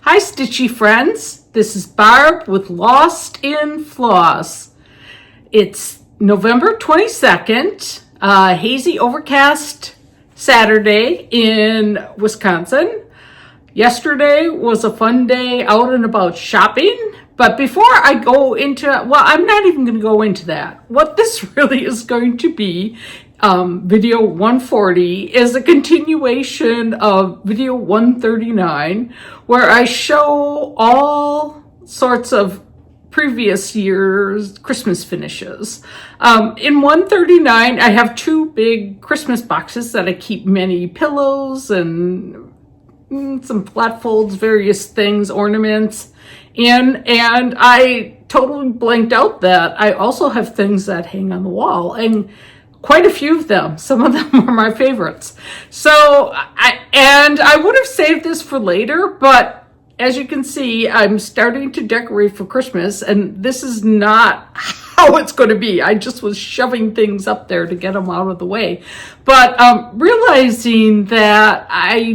Hi, Stitchy friends. This is Barb with Lost in Floss. It's November 22nd, hazy overcast Saturday in Wisconsin. Yesterday was a fun day out and about shopping. But before I go into, I'm not even going to go into that. What this really is going to be, video 140, is a continuation of video 139, where I show all sorts of previous year's Christmas finishes. In 139, I have two big Christmas boxes that I keep many pillows and some flat folds, various things, ornaments in, and I totally blanked out that I also have things that hang on the wall, and quite a few of them. Some of them are my favorites. So I would have saved this for later, but as you can see, I'm starting to decorate for Christmas, and this is not how it's going to be. I just was shoving things up there to get them out of the way. But realizing that I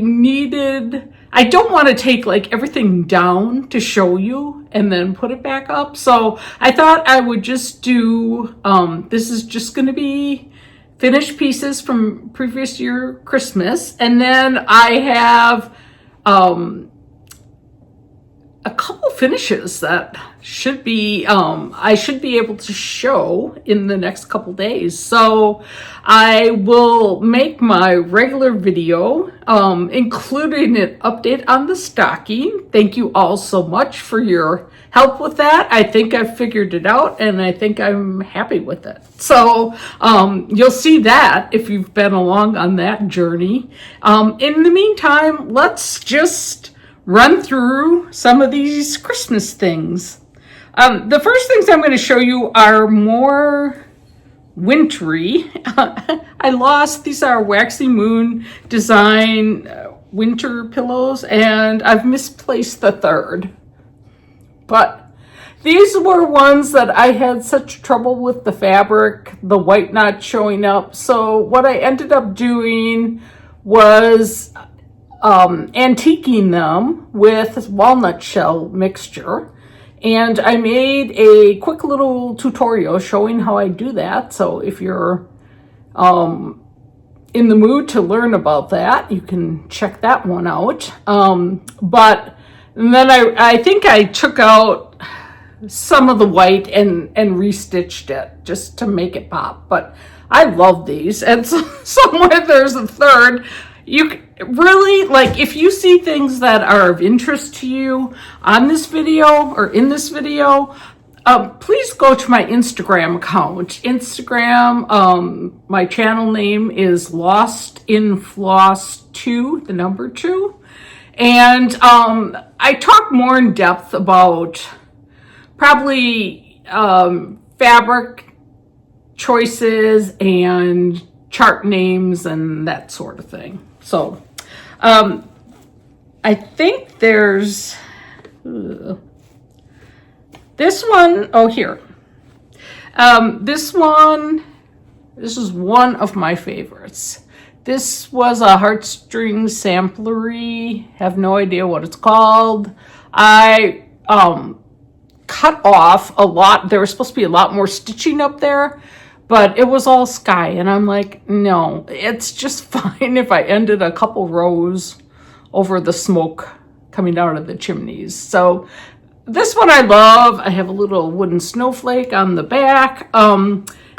don't want to take like everything down to show you and then put it back up. So I thought I would just do, this is just going to be finished pieces from previous year Christmas. And then I have a couple finishes that should be, I should be able to show in the next couple days. So I will make my regular video, including an update on the stocking. Thank you all so much for your help with that. I think I've figured it out, and I think I'm happy with it. So you'll see that if you've been along on that journey. In the meantime, let's just run through some of these Christmas things. The first things I'm going to show you are more wintry. These are Waxy Moon design winter pillows, and I've misplaced the third. But these were ones that I had such trouble with the fabric, the white not showing up. So what I ended up doing was antiquing them with walnut shell mixture, and I made a quick little tutorial showing how I do that. So if you're in the mood to learn about that, you can check that one out. But then I think I took out some of the white and restitched it just to make it pop. But I love these, and so somewhere there's a third. You really, like, if you see things that are of interest to you on this video or in this video, please go to my Instagram account. My channel name is Lost in Floss 2, the number 2. And I talk more in depth about probably fabric choices and chart names and that sort of thing. So, I think there's this one. Oh, here. This is one of my favorites. This was a heartstring samplery. Have no idea what it's called. I cut off a lot. There was supposed to be a lot more stitching up there, but it was all sky, and I'm like, no, it's just fine if I ended a couple rows over the smoke coming out of the chimneys. So this one I love. I have a little wooden snowflake on the back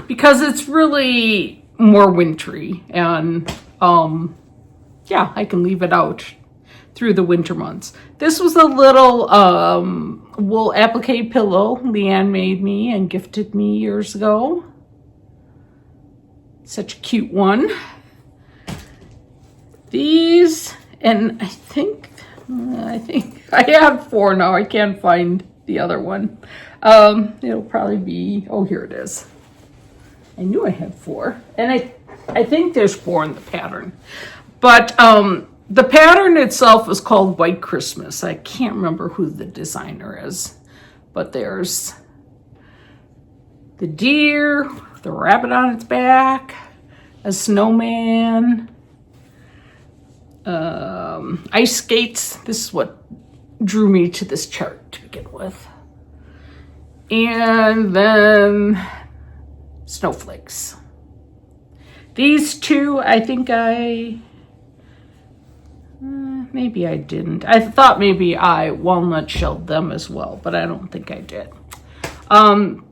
because it's really more wintry, and yeah, I can leave it out through the winter months. This was a little wool applique pillow Leanne made me and gifted me years ago. Such a cute one. These, and I think I have 4 now. I can't find the other one. It'll probably be, oh, here it is. I knew I had 4, and I think there's 4 in the pattern. But the pattern itself is called White Christmas. I can't remember who the designer is, but there's the deer, the rabbit on its back, a snowman, ice skates. This is what drew me to this chart to begin with. And then snowflakes. These two, I think maybe I didn't. I thought maybe I walnut shelled them as well, but I don't think I did.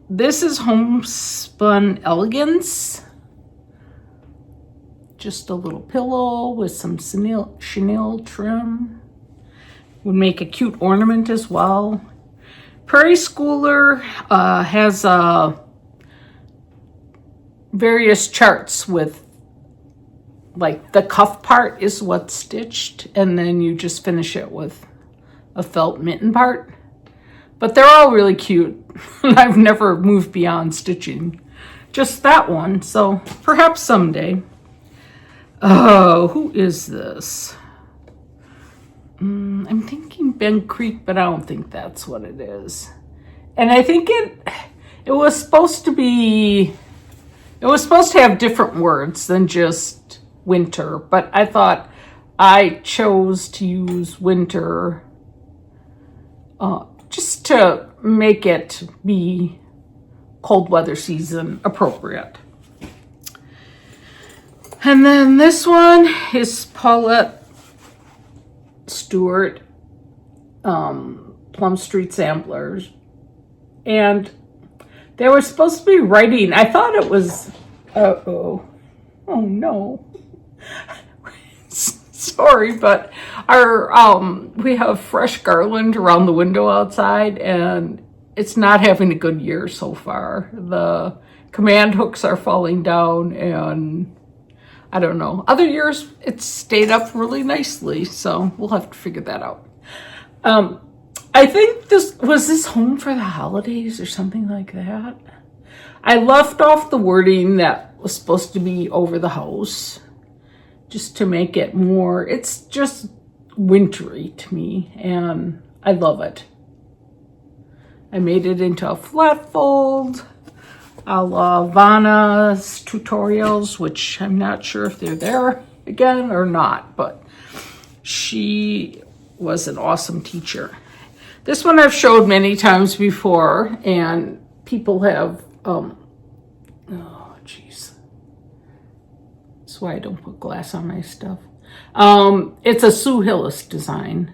This is Homespun Elegance. Just a little pillow with some chenille trim. Would make a cute ornament as well. Prairie Schooler has various charts with, like, the cuff part is what's stitched, and then you just finish it with a felt mitten part. But they're all really cute. I've never moved beyond stitching just that one, so perhaps someday. Oh, who is this? I'm thinking Bend Creek, but I don't think that's what it is. And I think it was supposed to be, it was supposed to have different words than just winter, but I thought I chose to use winter just to make it be cold weather season appropriate. And then this one is Paulette Stewart, Plum Street Samplers. And they were supposed to be writing. I thought it was, oh no. Sorry, but we have fresh garland around the window outside, and it's not having a good year so far. The command hooks are falling down, and I don't know. Other years, it's stayed up really nicely, so we'll have to figure that out. I think this was home for the holidays or something like that. I left off the wording that was supposed to be over the house just to make it more, it's just wintry to me, and I love it. I made it into a flat fold, a la Vanna's tutorials, which I'm not sure if they're there again or not, but she was an awesome teacher. This one I've showed many times before, and people have, oh jeez. That's why I don't put glass on my stuff. It's a Sue Hillis design.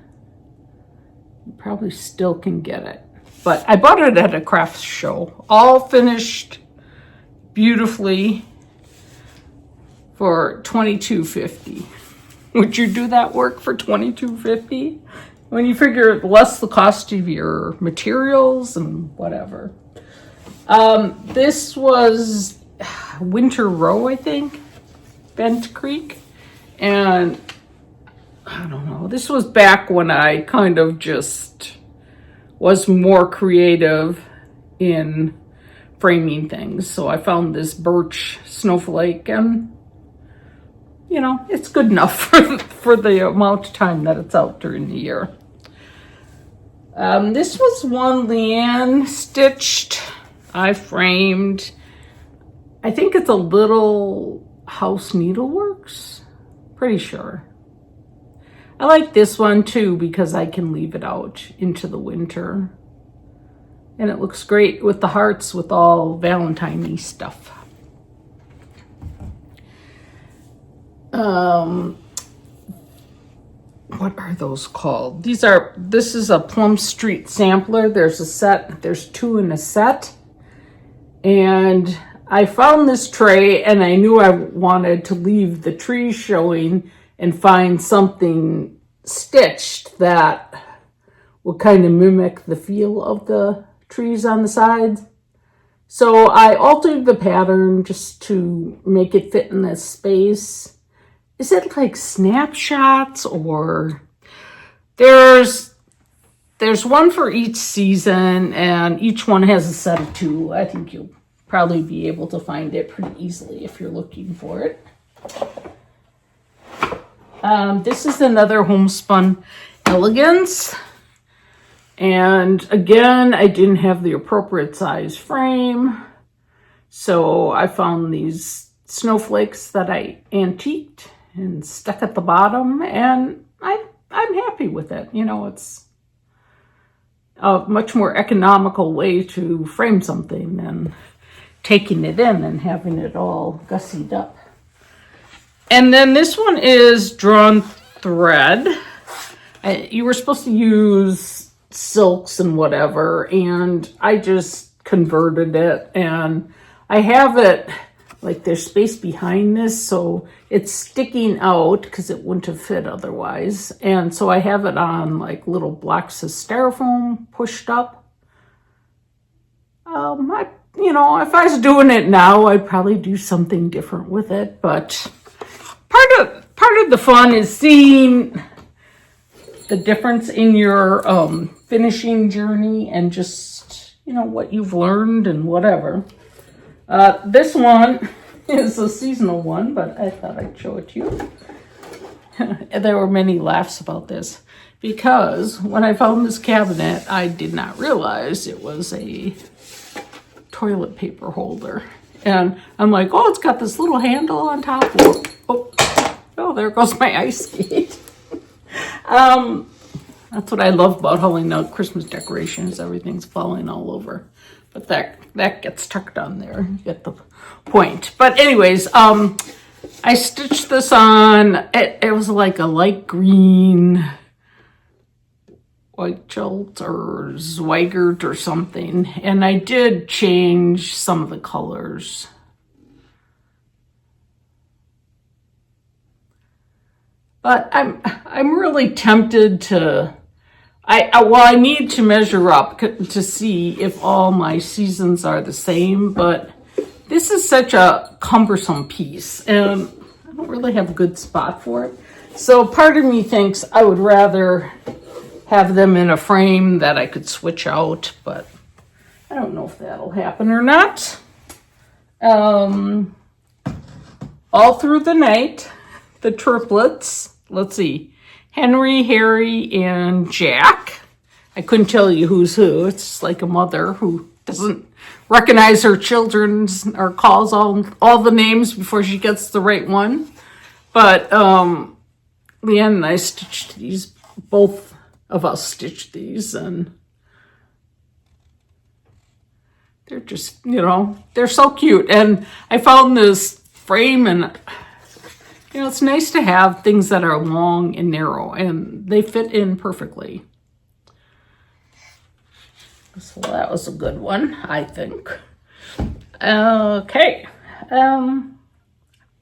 You probably still can get it. But I bought it at a craft show, all finished beautifully for $22.50. Would you do that work for $22.50? When you figure less the cost of your materials and whatever. This was Winter Row, I think, Bent Creek, and I don't know. This was back when I kind of just was more creative in framing things. So I found this birch snowflake, and you know, it's good enough for the amount of time that it's out during the year. This was one Leanne stitched. I framed. I think it's a Little House Needleworks. Pretty sure. I like this one too because I can leave it out into the winter. And it looks great with the hearts with all Valentine-y stuff. What are those called? This is a Plum Street sampler. There's a set, there's two in a set. And I found this tray and I knew I wanted to leave the tree showing and find something stitched that would kind of mimic the feel of the trees on the sides. So I altered the pattern just to make it fit in this space. Is it like snapshots, or there's one for each season and each one has a set of two. I think you'll probably be able to find it pretty easily if you're looking for it. This is another Homespun Elegance. And again, I didn't have the appropriate size frame. So I found these snowflakes that I antiqued and stuck at the bottom, and I'm happy with it. You know, it's a much more economical way to frame something than taking it in and having it all gussied up. And then this one is drawn thread. You were supposed to use silks and whatever, and I just converted it, and I have it like there's space behind this, so it's sticking out because it wouldn't have fit otherwise. And so I have it on like little blocks of styrofoam pushed up. If I was doing it now, I'd probably do something different with it, but part of the fun is seeing the difference in your finishing journey and just, what you've learned and whatever. This one is a seasonal one, but I thought I'd show it to you. There were many laughs about this because when I found this cabinet, I did not realize it was a toilet paper holder. And I'm like, oh, it's got this little handle on top. Oh, there goes my ice skate. That's what I love about hauling out Christmas decorations. Everything's falling all over. But that gets tucked on there. You get the point. But anyways, I stitched this on. It was like a light green white gelt or Zweigert or something. And I did change some of the colors. But I'm really tempted to, I need to measure up to see if all my seasons are the same, but this is such a cumbersome piece and I don't really have a good spot for it. So part of me thinks I would rather have them in a frame that I could switch out, but I don't know if that'll happen or not. All through the night, the triplets. Let's see, Henry, Harry, and Jack. I couldn't tell you who's who. It's like a mother who doesn't recognize her children's or calls all the names before she gets the right one. But Leanne and I stitched these. Both of us stitched these, and they're just, they're so cute. And I found this frame, and it's nice to have things that are long and narrow, and they fit in perfectly. So that was a good one, I think. Okay.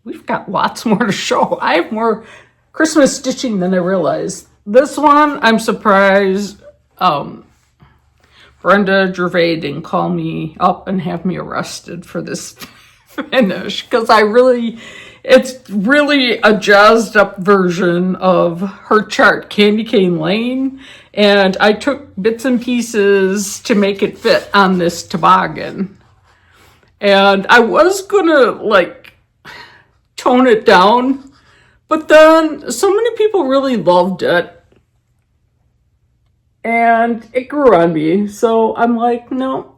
We've got lots more to show. I have more Christmas stitching than I realized. This one, I'm surprised Brenda Gervais didn't call me up and have me arrested for this finish, because it's really a jazzed up version of her chart, Candy Cane Lane, and I took bits and pieces to make it fit on this toboggan. And I was gonna tone it down, but then so many people really loved it and it grew on me. So I'm like, no,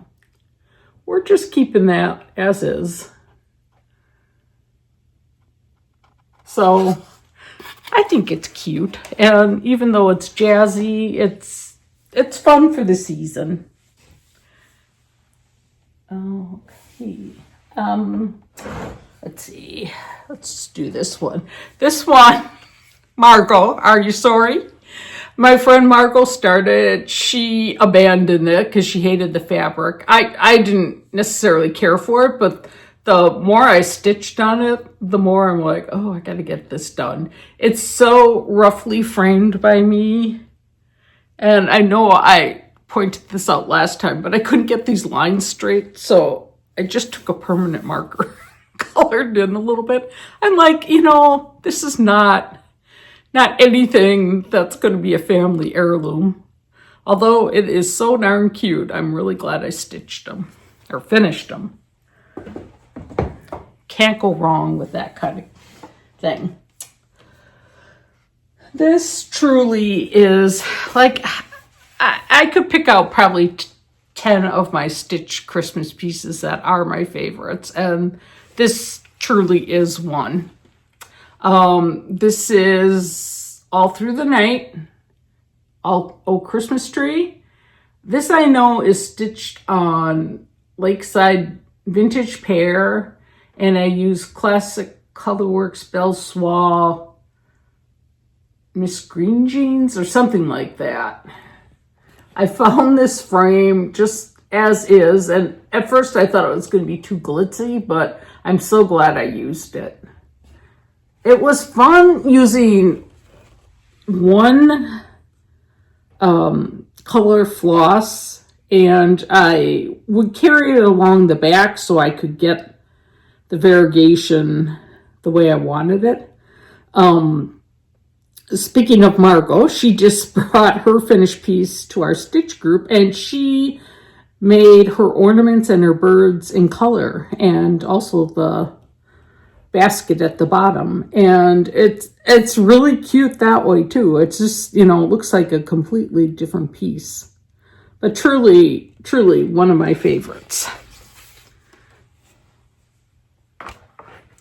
we're just keeping that as is. So I think it's cute, and even though it's jazzy, it's fun for the season. Okay. Let's see. Let's do this one. This one, Margot, Are You Sorry? My friend Margot started. She abandoned it because she hated the fabric. I didn't necessarily care for it, but the more I stitched on it, the more I'm like, oh, I got to get this done. It's so roughly framed by me. And I know I pointed this out last time, but I couldn't get these lines straight. So I just took a permanent marker, colored in a little bit. I'm like, this is not anything that's going to be a family heirloom. Although it is so darn cute, I'm really glad I stitched them or finished them. Can't go wrong with that kind of thing. This truly is I could pick out probably 10 of my stitched Christmas pieces that are my favorites, and this truly is one. This is All Through the Night, Oh Christmas Tree, This I know is stitched on Lakeside Vintage Pear, and I use Classic Colorworks Belle Soie Miss Green Jeans or something like that. I found this frame just as is, and at first I thought it was going to be too glitzy, but I'm so glad I used it. It was fun using one color floss, and I would carry it along the back so I could get the variegation the way I wanted it. Speaking of Margot, she just brought her finished piece to our stitch group, and she made her ornaments and her birds in color, and also the basket at the bottom. And it's really cute that way too. It's just, you know, it looks like a completely different piece. But truly, truly one of my favorites.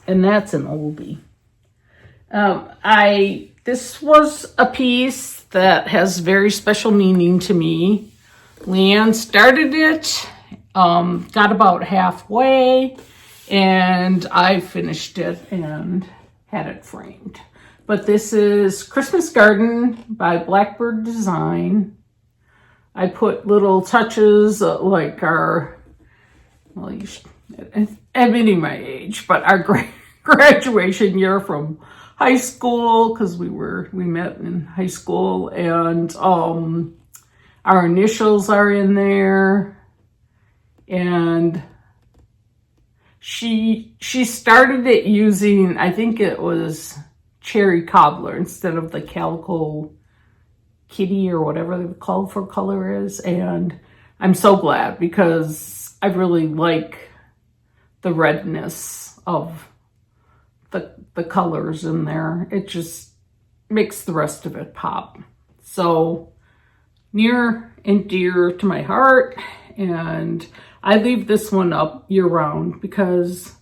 And that's an oldie. This was a piece that has very special meaning to me. Leanne started it, got about halfway, and I finished it and had it framed. But this is Christmas Garden by Blackbird Design. I put little touches like our, well, admitting my age, but our graduation year from high school, because we met in high school, and our initials are in there. And she started it using, I think it was Cherry Cobbler instead of the Calico Kitty or whatever the call for color is. And I'm so glad, because I really like the redness of the colors in there. It just makes the rest of it pop. So near and dear to my heart, and I leave this one up year round because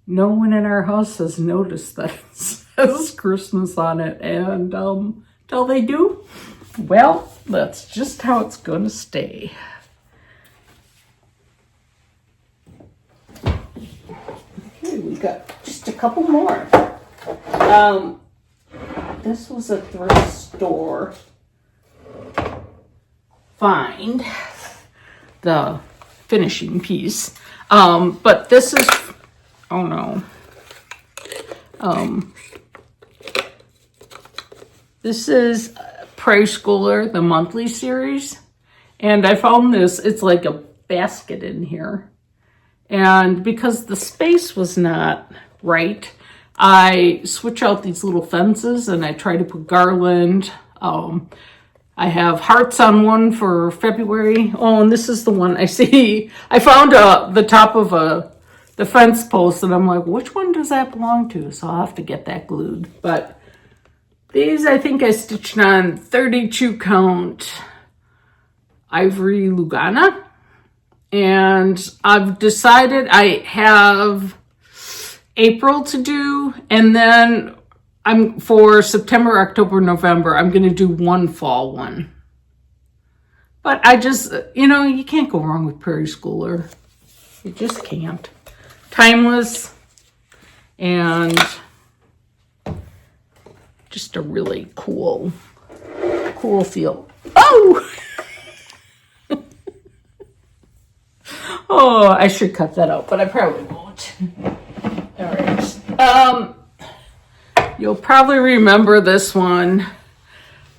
no one in our house has noticed that it says Christmas on it, and till they do, well, that's just how it's gonna stay. Okay, we got just a couple more. This was a thrift store find, the finishing piece. But this is, oh no. This is Prairie Schooler, the monthly series. And I found this, it's like a basket in here. And because the space was not right, I switch out these little fences and I try to put garland. I have hearts on one for February. Oh, and this is the one I see. I found the top of the fence post, and I'm like, which one does that belong to? So I'll have to get that glued. But these, I think I stitched on 32 count Ivory Lugana. And I've decided I have April to do, and then for September, October, November, I'm going to do one fall one. But I just, you know, you can't go wrong with Prairie Schooler. You just can't. Timeless, and just a really cool feel. Oh! Oh, I should cut that out, but I probably won't. All right. You'll probably remember this one.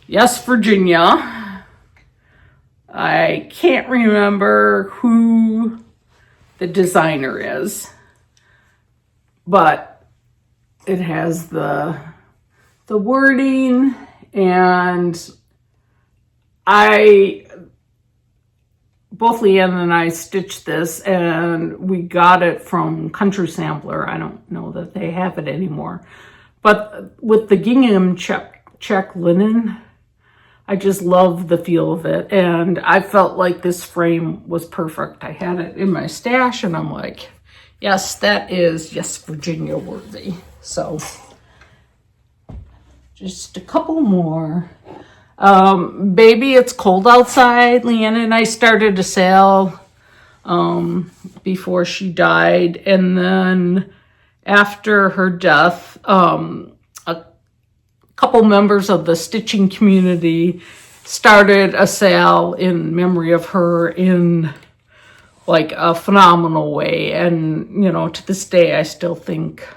Yes, Virginia. I can't remember who the designer is, but it has the wording, and both Leanne and I stitched this, and we got it from Country Sampler. I don't know that they have it anymore. But with the gingham check linen, I just love the feel of it. And I felt like this frame was perfect. I had it in my stash, and I'm like, yes, that is, yes, Virginia worthy. So just a couple more. Baby, It's Cold Outside. Leanna and I started a sale before she died. And then after her death, a couple members of the stitching community started a sale in memory of her in like a phenomenal way. And, you know, to this day, I still think,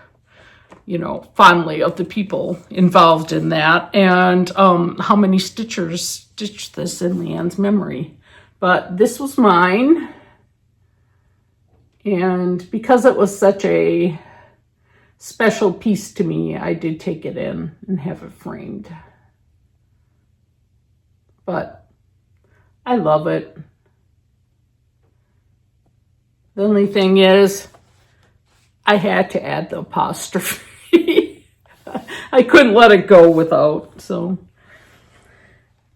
you know, fondly of the people involved in that and how many stitchers stitched this in Leanne's memory. But this was mine. And because it was such a special piece to me, I did take it in and have it framed. But I love it. The only thing is, I had to add the apostrophe. I couldn't let it go without, so.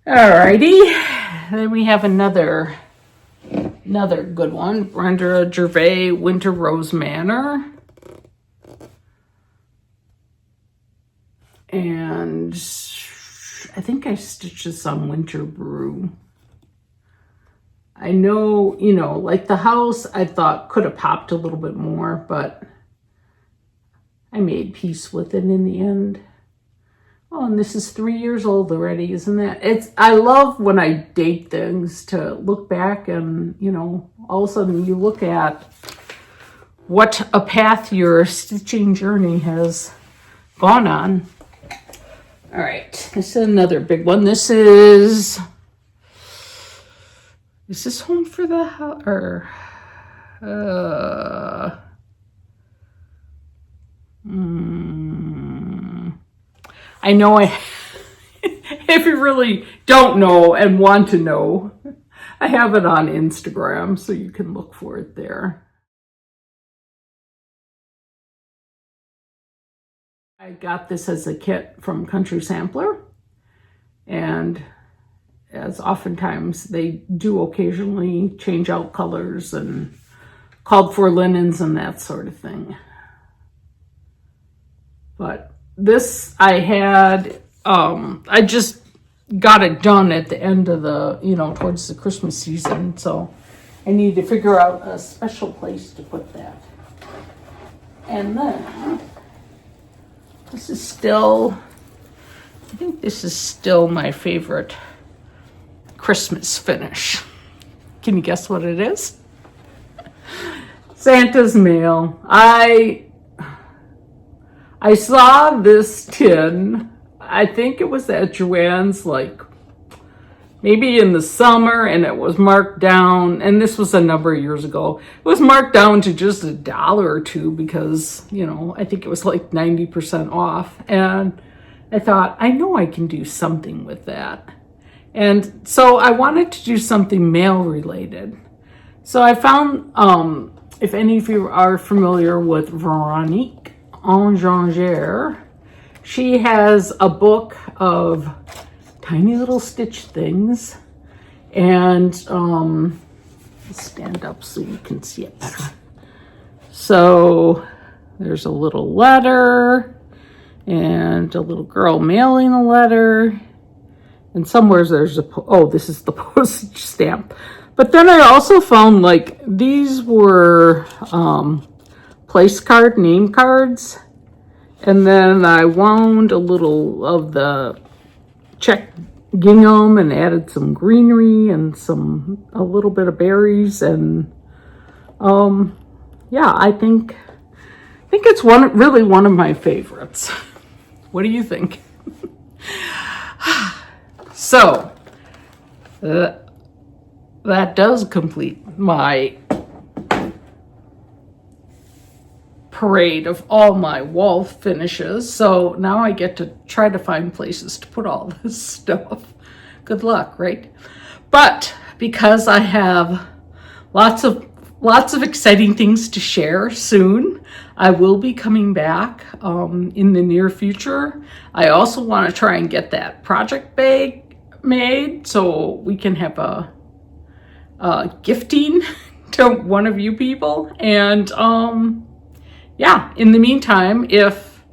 Alrighty. Then we have another good one. Brenda Gervais, Winter Rose Manor. And I think I stitched this on Winter Brew. I know, you know, like the house I thought could have popped a little bit more, but I made peace with it in the end. Oh, and this is 3 years old already, isn't that? I love when I date things to look back and, you know, all of a sudden you look at what a path your stitching journey has gone on. All right, this is another big one. This is this Home for the House? Or, I know if you really don't know and want to know, I have it on Instagram, so you can look for it there. I got this as a kit from Country Sampler, and as oftentimes they do occasionally change out colors and called for linens and that sort of thing. But this I had, I just got it done at the end of the, you know, towards the Christmas season. So I need to figure out a special place to put that. And then this is still, I think this is still my favorite Christmas finish. Can you guess what it is? Santa's Mail. I saw this tin, I think it was at Joann's, like maybe in the summer, and it was marked down, and this was a number of years ago. It was marked down to just $1 or $2 because, you know, I think it was like 90% off. And I thought, I know I can do something with that. And so I wanted to do something mail related. So I found, if any of you are familiar with Veronique Enganger, she has a book of tiny little stitch things. And stand up so you can see it better. So there's a little letter and a little girl mailing a letter. And somewhere there's this is the postage stamp. But then I also found, like, these were place card name cards. And then I wound a little of the check gingham and added some greenery and a little bit of berries. And yeah, I think it's really one of my favorites. What do you think? So that does complete my parade of all my wall finishes. So now I get to try to find places to put all this stuff. Good luck, right? But because I have lots of exciting things to share soon, I will be coming back in the near future. I also want to try and get that project bag made so we can have a gifting to one of you people. And yeah, in the meantime, if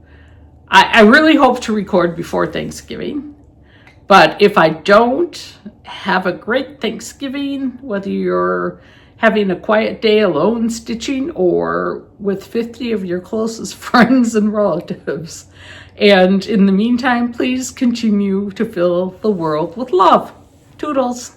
I really hope to record before Thanksgiving, But if I don't, have a great Thanksgiving, whether you're having a quiet day alone stitching or with 50 of your closest friends and relatives. And in the meantime, please continue to fill the world with love. Toodles.